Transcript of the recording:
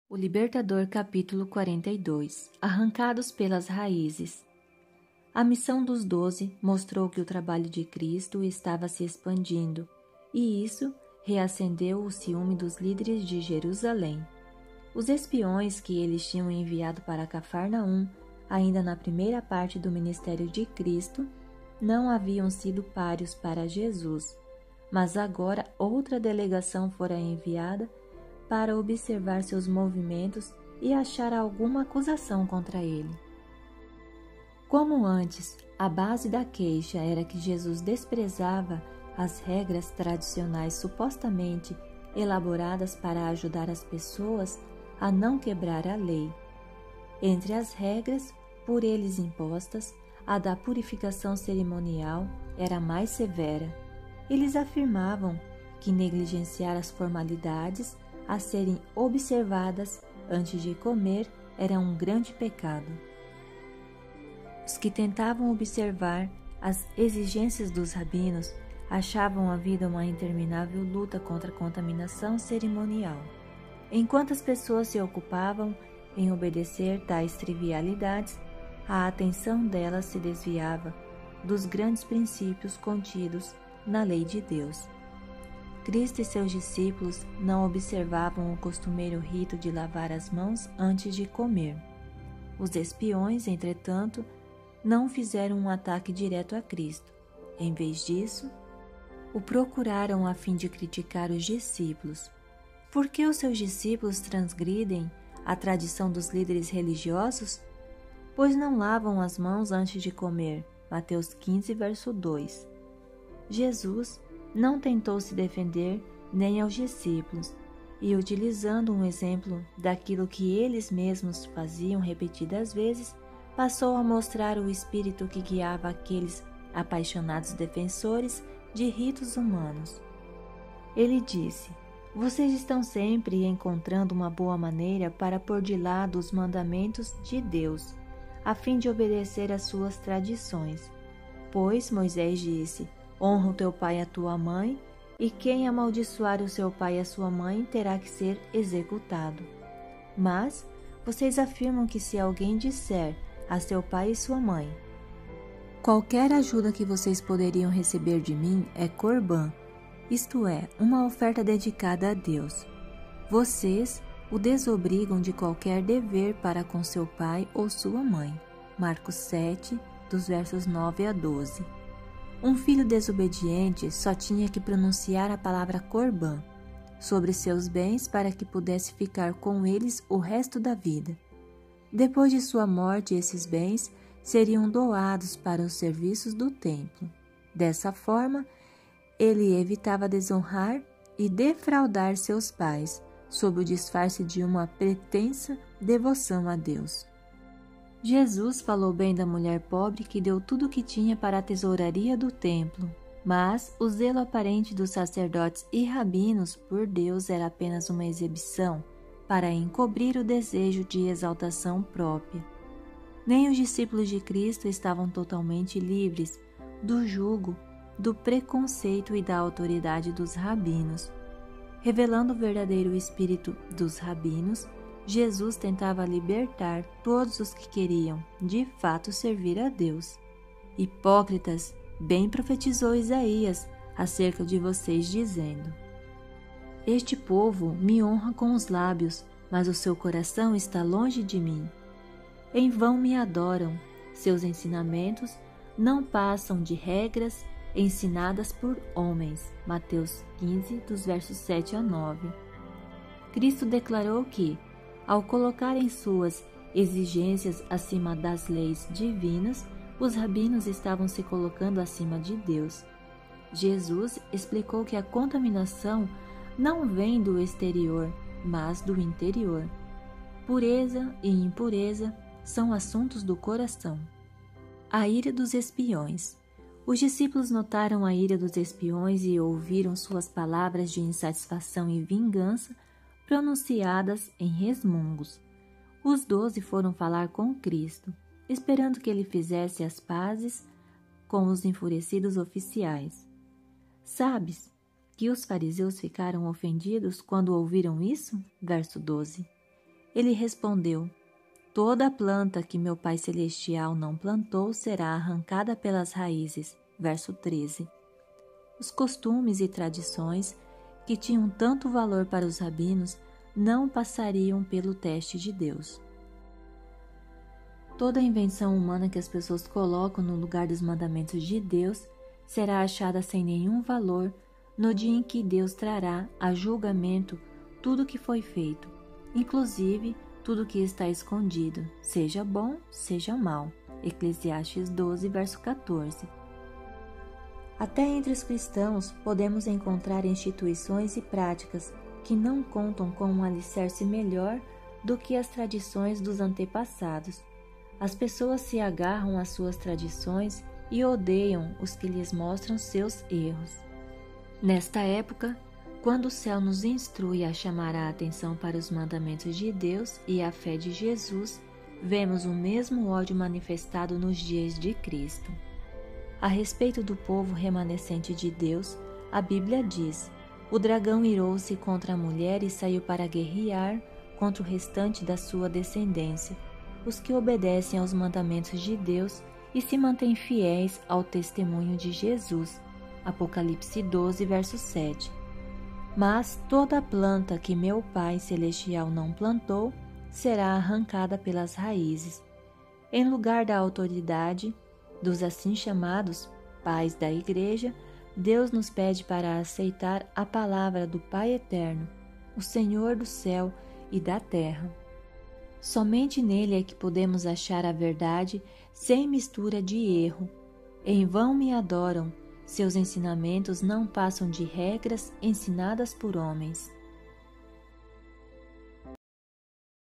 O Libertador, capítulo 42. Arrancados pelas raízes. A missão dos 12 mostrou que o trabalho de Cristo estava se expandindo, e isso reacendeu o ciúme dos líderes de Jerusalém. Os espiões que eles tinham enviado para Cafarnaum, ainda na primeira parte do ministério de Cristo, não haviam sido pários para Jesus, mas agora outra delegação fora enviada para observar seus movimentos e achar alguma acusação contra ele. Como antes, a base da queixa era que Jesus desprezava as regras tradicionais supostamente elaboradas para ajudar as pessoas a não quebrar a lei. Entre as regras, por eles impostas, a da purificação cerimonial era mais severa. Eles afirmavam que negligenciar as formalidades a serem observadas antes de comer era um grande pecado. Os que tentavam observar as exigências dos rabinos achavam a vida uma interminável luta contra a contaminação cerimonial. Enquanto as pessoas se ocupavam em obedecer tais trivialidades, a atenção delas se desviava dos grandes princípios contidos na lei de Deus. Cristo e seus discípulos não observavam o costumeiro rito de lavar as mãos antes de comer. Os espiões, entretanto, não fizeram um ataque direto a Cristo. Em vez disso, o procuraram a fim de criticar os discípulos. Por que os seus discípulos transgridem a tradição dos líderes religiosos? Pois não lavam as mãos antes de comer. Mateus 15, verso 2. Jesus não tentou se defender nem aos discípulos, e utilizando um exemplo daquilo que eles mesmos faziam repetidas vezes, passou a mostrar o espírito que guiava aqueles apaixonados defensores de ritos humanos. Ele disse: "Vocês estão sempre encontrando uma boa maneira para pôr de lado os mandamentos de Deus, a fim de obedecer às suas tradições. Pois Moisés disse: honra o teu pai e a tua mãe, e quem amaldiçoar o seu pai e a sua mãe terá que ser executado. Mas vocês afirmam que se alguém disser a seu pai e sua mãe: qualquer ajuda que vocês poderiam receber de mim é corbã, isto é, uma oferta dedicada a Deus. Vocês o desobrigam de qualquer dever para com seu pai ou sua mãe." Marcos 7, dos versos 9 a 12. Um filho desobediente só tinha que pronunciar a palavra corbã sobre seus bens para que pudesse ficar com eles o resto da vida. Depois de sua morte, esses bens seriam doados para os serviços do templo. Dessa forma, ele evitava desonrar e defraudar seus pais, sob o disfarce de uma pretensa devoção a Deus. Jesus falou bem da mulher pobre que deu tudo o que tinha para a tesouraria do templo, mas o zelo aparente dos sacerdotes e rabinos por Deus era apenas uma exibição para encobrir o desejo de exaltação própria. Nem os discípulos de Cristo estavam totalmente livres do jugo, do preconceito e da autoridade dos rabinos. Revelando o verdadeiro espírito dos rabinos, Jesus tentava libertar todos os que queriam, de fato, servir a Deus. "Hipócritas, bem profetizou Isaías acerca de vocês, dizendo: este povo me honra com os lábios, mas o seu coração está longe de mim. Em vão me adoram, seus ensinamentos não passam de regras ensinadas por homens." Mateus 15, dos versos 7 a 9. Cristo declarou que, ao colocarem suas exigências acima das leis divinas, os rabinos estavam se colocando acima de Deus. Jesus explicou que a contaminação não vem do exterior, mas do interior. Pureza e impureza são assuntos do coração. A ira dos espiões. Os discípulos notaram a ira dos espiões e ouviram suas palavras de insatisfação e vingança pronunciadas em resmungos. Os 12 foram falar com Cristo, esperando que ele fizesse as pazes com os enfurecidos oficiais. "Sabes que os fariseus ficaram ofendidos quando ouviram isso?" Verso 12. Ele respondeu: Toda planta que meu Pai Celestial não plantou será arrancada pelas raízes. Verso 13. Os costumes e tradições, que tinham tanto valor para os rabinos, não passariam pelo teste de Deus. Toda invenção humana que as pessoas colocam no lugar dos mandamentos de Deus será achada sem nenhum valor no dia em que Deus trará a julgamento tudo que foi feito, inclusive tudo que está escondido, seja bom, seja mal. Eclesiastes 12, verso 14. Até entre os cristãos podemos encontrar instituições e práticas que não contam com um alicerce melhor do que as tradições dos antepassados. As pessoas se agarram às suas tradições e odeiam os que lhes mostram seus erros. Nesta época, quando o céu nos instrui a chamar a atenção para os mandamentos de Deus e a fé de Jesus, vemos o mesmo ódio manifestado nos dias de Cristo. A respeito do povo remanescente de Deus, a Bíblia diz: O dragão irou-se contra a mulher e saiu para guerrear contra o restante da sua descendência, os que obedecem aos mandamentos de Deus e se mantêm fiéis ao testemunho de Jesus. Apocalipse 12, verso 7. Mas toda planta que meu Pai Celestial não plantou será arrancada pelas raízes. Em lugar da autoridade dos assim chamados pais da Igreja, Deus nos pede para aceitar a palavra do Pai Eterno, o Senhor do céu e da terra. Somente nele é que podemos achar a verdade sem mistura de erro. Em vão me adoram, seus ensinamentos não passam de regras ensinadas por homens.